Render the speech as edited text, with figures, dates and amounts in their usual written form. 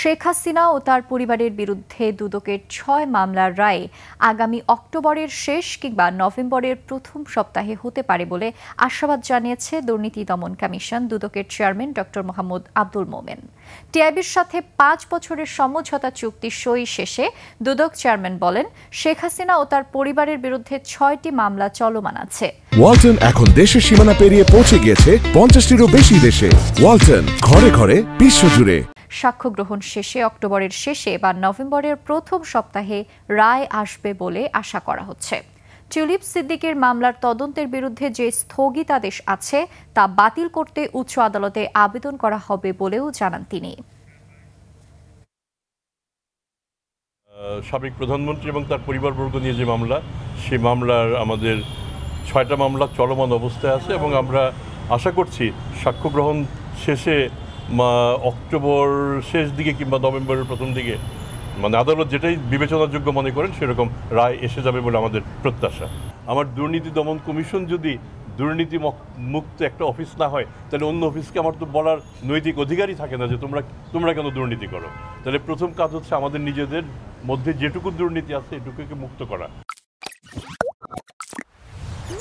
শেখ হাসিনা ও তার পরিবারের বিরুদ্ধে দুদকের ৬ মামলার রায় আগামী অক্টোবরের শেষ কিংবা নভেম্বরের প্রথম সপ্তাহে হতে পারে বলে আশাবাদ জানিয়েছে দুর্নীতি দমন কমিশন দুদকের চেয়ারম্যান ড মোহাম্মদ আব্দুল মোমেন। টিআইবির সাথে ৫ বছরের সমঝোতা চুক্তি সই শেষে দুদক চেয়ারম্যান বলেন, শেখ হাসিনা ও তার পরিবারের বিরুদ্ধে ৬টি মামলা চলমান আছে। ওয়ালটন এখন দেশের সীমানা পেরিয়ে পৌঁছে গিয়েছে ৫০টিরও বেশি দেশে। ওয়ালটন, ঘরে ঘরে, বিশ্বজুড়ে। সাক্ষ্য গ্রহণ শেষে অক্টোবরের শেষে বা নভেম্বরের প্রথম সপ্তাহে রায় আসবে বলে আশা করা হচ্ছে। টিউলিপ সিদ্দিকের মামলার তদন্তের বিরুদ্ধে যে স্থগিতাদেশ আছে তা বাতিল করতে উচ্চ আদালতে আবেদন করা হবে বলেও জানান তিনি। সাবেক প্রধানমন্ত্রী এবং তার পরিবারবর্গ নিয়ে যে মামলা, সেই মামলার আমাদের ৬টা মামলা চলমান অবস্থায় আছে এবং আমরা আশা করছি সাক্ষ্য গ্রহণ শেষে অক্টোবর শেষ দিকে কিংবা নভেম্বরের প্রথম দিকে আদালত যেটাই বিবেচনাযোগ্য মনে করেন সেরকম রায় এসে যাবে বলে আমাদের প্রত্যাশা। আমার দুর্নীতি দমন কমিশন যদি দুর্নীতি মুক্ত একটা অফিস না হয়, তাহলে অন্য অফিসকে আমার তো বলার নৈতিক অধিকারই থাকে না যে তোমরা কেন দুর্নীতি করো। তাহলে প্রথম কাজ হচ্ছে আমাদের নিজেদের মধ্যে যেটুকু দুর্নীতি আছে এটুকুকে মুক্ত করা।